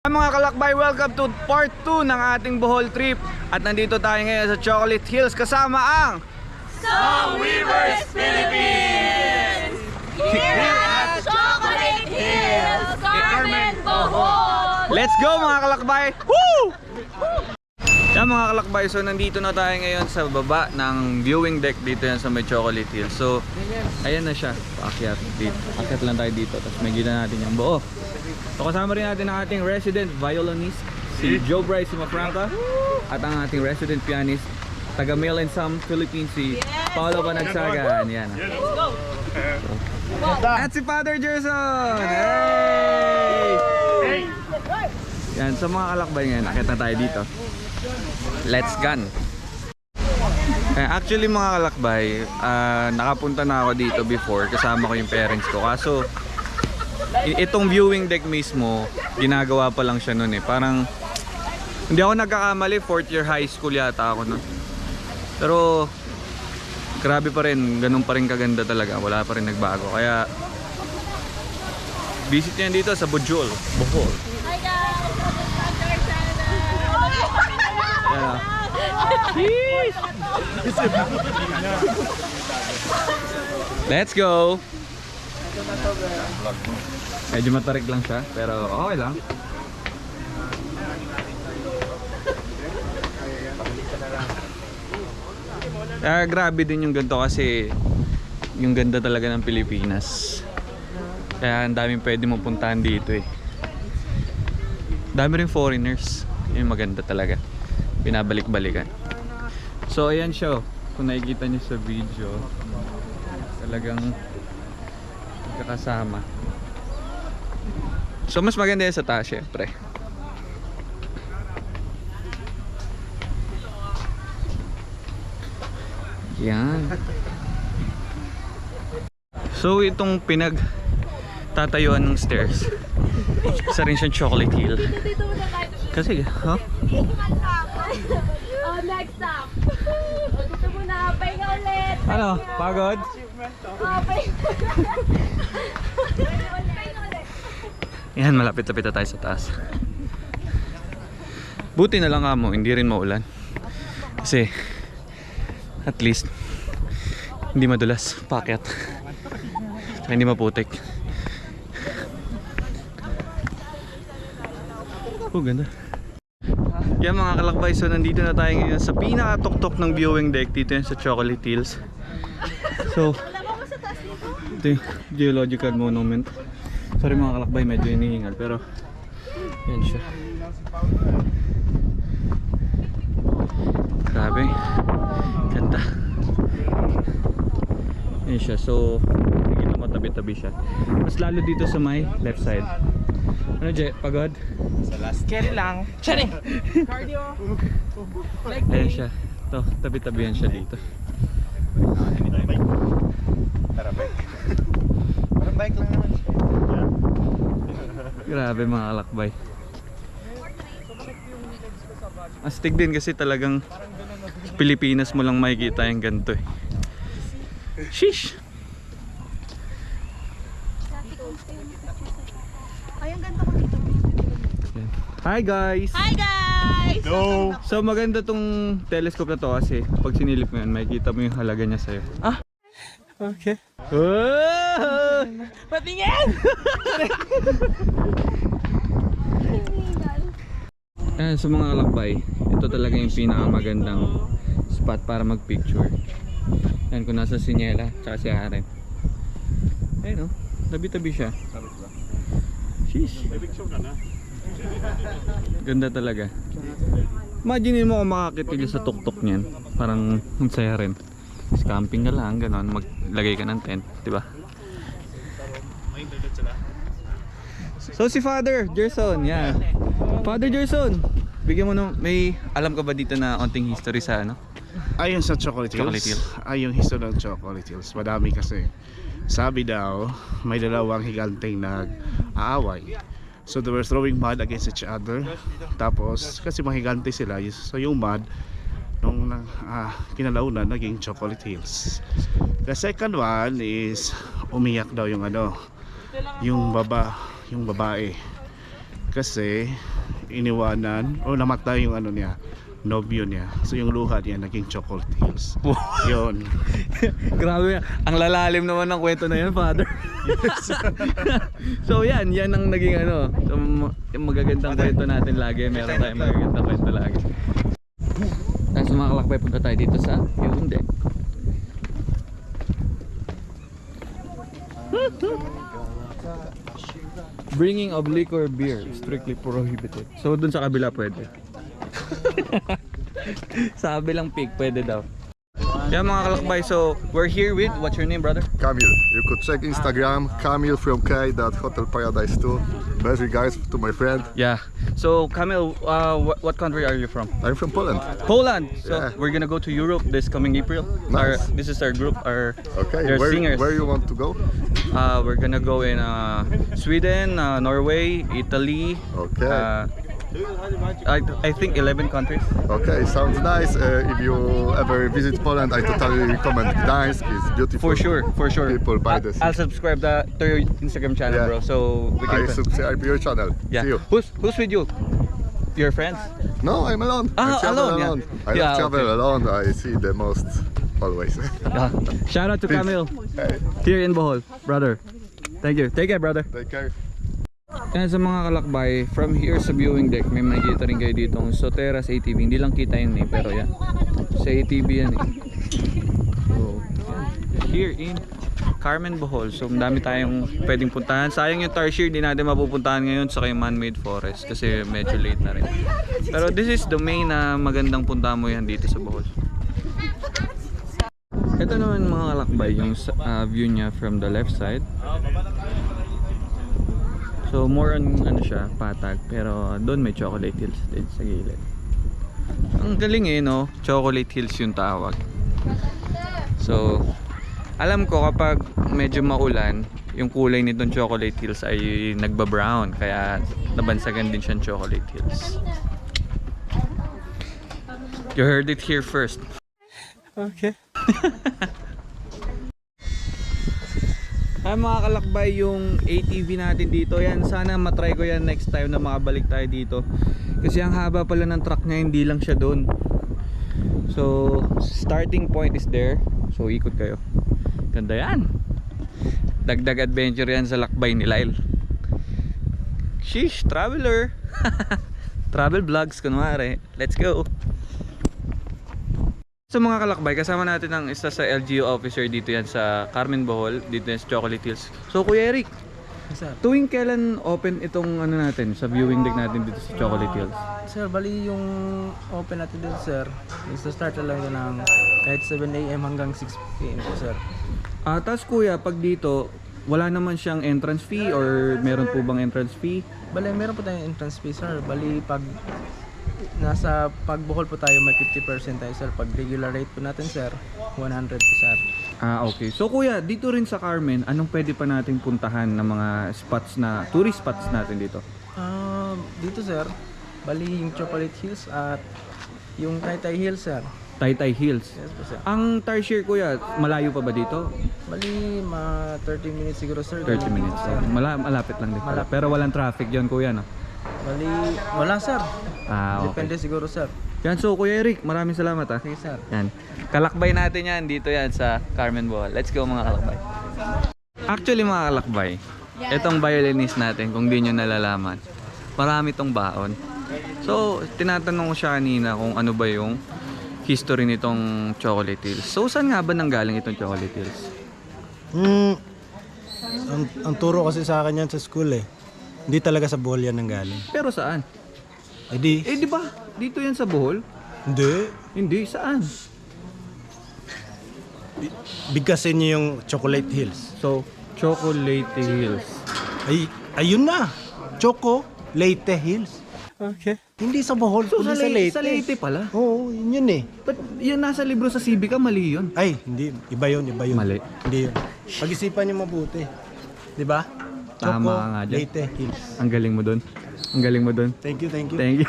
Mga kalakbay, welcome to part 2 ng ating Bohol trip. At nandito tayo ngayon sa Chocolate Hills kasama ang Song Weavers Philippines! Here at Chocolate Hills, Carmen, Bohol! Let's go mga kalakbay! Woo! Yan mga kalakbay, so nandito na tayo ngayon sa baba ng viewing deck dito yan sa may Chocolate Hills. So ayan na siya, paakyat dito. Akyat lang tayo dito, tapos may gila natin yung buo. So kasama rin natin ang ating resident violinist, si Joe Bryce Mafranca, at ang ating resident pianist, taga Mail and Some Philippines, si Paolo Panagsagan. Yan. Let's go! At si Father Gerson! Hey! Yan, sa mga kalakbay ngayon, akit na tayo dito. Let's gun! Actually mga kalakbay, nakapunta na ako dito before, kasama ko yung parents ko. Kaso, itong viewing deck mismo, ginagawa pa lang siya nun eh. Parang, hindi ako nagkakamali, 4th year high school yata ako nun. Pero, grabe pa rin, ganun pa rin kaganda talaga, wala pa rin nagbago. Kaya, visit nyo dito sa Bohol. Bohol. Hi guys! Let's go! Medyo matarik lang siya, pero okay lang. Grabe din yung ganito kasi yung ganda talaga ng Pilipinas. Kaya ang daming pwede mong puntahan dito eh. Dami rin foreigners. Yung maganda talaga. Pinabalik-balikan. So ayan siya, kung nakikita niyo sa video, talagang kakasama. So mas maganda yan sa taas syempre. Yan. So itong pinagtatayuan ng stairs, isa rin siyang Chocolate Hill. Kasi, huh? Oh, next stop! Dito muna, pahinga ulit! Ano? Pagod? Oh, pahinga ulit! Yan, malapit-lapit na tayo sa taas. Buti na lang mo, hindi rin maulan. Kasi, at least, hindi madulas, paakyat. Saka hindi maputik. Oh, ganda. Yan mga kalakbay, so nandito na tayo ngayon sa pinakatuktok ng viewing deck dito yan sa Chocolate Hills. So, ito yung geological monument. Sorry mga kalakbay, medyo hinihingal pero yan siya. Grabe, ganda. Yan siya, so nakikita mo tabi-tabi siya. Mas lalo dito sa may left side. Ano Je, pagod? Sa last carry lang. Charing! Cardio! Ayan siya. Ito, tabi-tabihan siya dito. Tara, bike. Parang bike lang naman siya. Grabe mga kalakbay. Astig din kasi talagang Pilipinas mo lang makikita yung ganito eh. Sheesh! Hi guys! Hi guys! No! So maganda tong telescope na to kasi pag sinilip mo yan, makikita mo yung halaga niya sa'yo. Ah! Okay. Oh! Patingin! Ayan, sa mga kalakbay, ito talaga yung pinakamagandang spot para mag-picture. Ayan, kung nasa Sinyela, tsaka si Aren. Ayan o, tabi-tabi siya. Sheesh! May picture ka na. Ganda talaga. Imagine mo kung makakitili sa tuktok niyan. Parang ang saya rin. Camping ka lang, ganon. Maglagay ka ng tent, diba? So si Father Gerson, yeah. Father Gerson, bigyan mo nung, may alam ka ba dito na onting history sa ano? Ayon sa Chocolate Hills, Chocolate Hills. Ay yung history ng Chocolate Hills, madami kasi. Sabi daw, may dalawang higanteng nag-aaway. So they were throwing mud against each other. Tapos, kasi mga higante sila, so yung mud, nung kinalaunan, naging Chocolate Hills. The second one is, umiyak daw yung ano, yung babae. Kasi iniwanan o namatay yung ano niya, nobyo niya. So yung luha niya naging Chocolate Hills. Yun. Grabe, ang lalalim naman ng kwento na yan, Father. So yan ang naging ano. So, yung magagandang kwento natin lagi. Meron tayong magagandang kwento lagi. Tapos mga kalakbay, punta tayo dito sa viewing deck. Bringing of liquor beer is strictly prohibited. So dun sa kabila pwede. Sa kabilang peak pwede daw. Yeah mga kalakbay, so we're here with, what's your name, brother? Kamil. You could check Instagram, Kamil from K. Hotel Paradise 2. Best regards to my friend. Yeah. So Kamil, what country are you from? I'm from Poland. Poland. So Yeah. we're gonna go to Europe this coming April. Nice. This is our group. Okay, They're singers. where you want to go? We're gonna go in Sweden, Norway, Italy. Okay. I think 11 countries. Okay, sounds nice. If you ever visit Poland, I totally recommend Gdańsk. It's beautiful. For sure. People by the sea. I'll subscribe to your Instagram channel, Yeah. bro. So we I can. subscribe your channel. Yeah. See you. Who's with you? Your friends? No, I'm alone. Ah, I travel alone, yeah. alone. I Yeah, love travel okay. alone. I see the most always. Yeah. Shout out to Peace. Kamil Hey, here in Bohol, brother. Thank you. Take care, brother. take care. Yan sa mga kalakbay, from here sa viewing deck, may makikita rin kayo dito ang Soteras ATV. Hindi lang kita yun eh, pero yan. Sa ATV yan eh. So, here in Carmen Bohol. So, dami tayong pwedeng puntahan. Sayang yung Tarsier, di natin mapupuntahan ngayon sa yung man-made forest kasi medyo late na rin. Pero this is the main na magandang puntahan mo yan dito sa Bohol. Ito naman mga kalakbay, yung view niya from the left side. So more on ano siya, patag, pero doon may Chocolate Hills din sa gilid. Ang galing eh, no? Chocolate Hills yung tawag. So alam ko kapag medyo maulan, yung kulay nitong Chocolate Hills ay nagba-brown, kaya nabansagan din siyang Chocolate Hills. You heard it here first. Okay. Ay mga kalakbay, yung ATV natin dito, yan sana matry ko yan next time na makabalik tayo dito. Kasi ang haba pala ng truck niya, hindi lang siya doon. So starting point is there. So ikot kayo. Ganda yan. Dagdag adventure yan sa lakbay ni Lyle. Sheesh, traveler. Travel vlogs kunwari. Let's go. So mga kalakbay, kasama natin ang isa sa LGU officer dito yan sa Carmen Bohol, dito yan sa Chocolate Hills. So Kuya Eric, Sir. tuwing kailan open itong ano natin sa viewing deck natin dito sa Chocolate Hills? Sir, bali yung open natin dito, sir. Start lang ito ng kahit 7 AM hanggang 6 PM po, sir. Tapos kuya, pag dito, wala naman siyang entrance fee or meron po bang entrance fee? Bali, meron po tayong entrance fee, sir. Bali, pag nasa pagbuhol po tayo, may 50% tayo, sir. Pag regular rate po natin, sir, 100 po, sir. Okay. So kuya, dito rin sa Carmen, anong pwede pa nating puntahan na mga spots na, tourist spots natin dito? Dito, sir, bali yung Chocolate Hills at yung Taytay Hills, sir. Taytay Hills. Yes po, sir. Ang Tarsier kuya, malayo pa ba dito? Bali, 30 minutes siguro, sir. 30 minutes. Sir. Malapit lang din pala. Malapit. Pero walang traffic dyan kuya, no? Bali, wala, sir. Okay. Depende siguro, sir. Yan, so Kuya Eric, maraming salamat ah. Sige, sir. Yan. Kalakbay natin yan dito yan sa Carmen Bohol. Let's go mga kalakbay. Actually mga kalakbay, itong violinist natin, kung di nyo nalalaman, marami tong baon. So, tinatanong ko siya kanina kung ano ba yung history nitong Chocolate Hills. So, saan nga ba nanggaling itong Chocolate Hills? Ang turo kasi sa akin yan sa school eh. Hindi talaga sa Bohol yan nanggaling. Pero saan? Ay di, Di ba? Dito yan sa Bohol? hindi. Hindi, saan? Bigkasin niyo yung Chocolate Hills. So, Chocolate Hills. Ay, ayun na. Choco Leyte Hills. Okay. Hindi sa Bohol, So, kundi sa sa Leyte. Sa Leyte pala? Oo, yun eh. But yan nasa libro sa Civica, mali yun. Ay, hindi. Iba yun. Mali. Hindi yun. Pag-isipan niyo mabuti. Di ba? Tama ka nga dyan. Leyte Hills. Ang galing mo dun. Ang galing mo dun. Thank you, thank you. Thank you.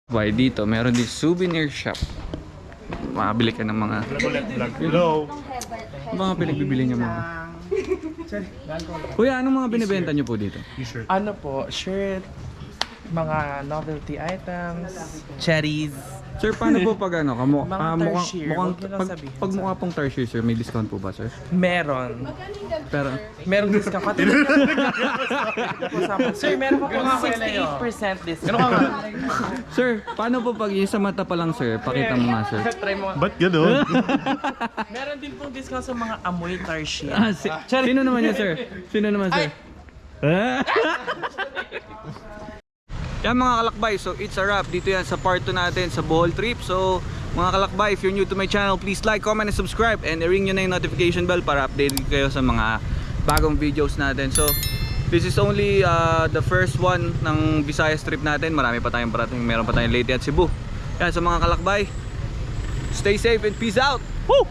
Why dito, meron din souvenir shop. Makabili ka ng mga... Hello. Mga pinagbibili niyo mga... Kuya, anong mga binibenta niyo po dito? Ano po, shirt, mga novelty items, cherries. Sir, paano po pag ano, Mga tertiary, huwag nyo lang sabihin pag sa mukha pong tertiary, sir, may discount po ba, sir? Meron. Pero, Meron discount. Pati Sir, meron pa po 68% discount. sir, paano po pag yung sa mata pa lang, sir? Pakita mo nga, sir. Try mo. Ba't gano'n? Meron din pong discount sa mga amoy tertiary. Sino naman yan, sir? Sino naman, sir? Yan mga kalakbay, so it's a wrap. Dito yan sa part 2 natin sa Bohol trip. So mga kalakbay, if you're new to my channel, please like, comment, and subscribe. And i-ring nyo na yung notification bell para updated kayo sa mga bagong videos natin. So this is only the first one ng Visayas trip natin. Marami pa tayong parating. Meron pa tayong Leyte at Cebu. Yan, sa mga kalakbay, stay safe and peace out! Woo!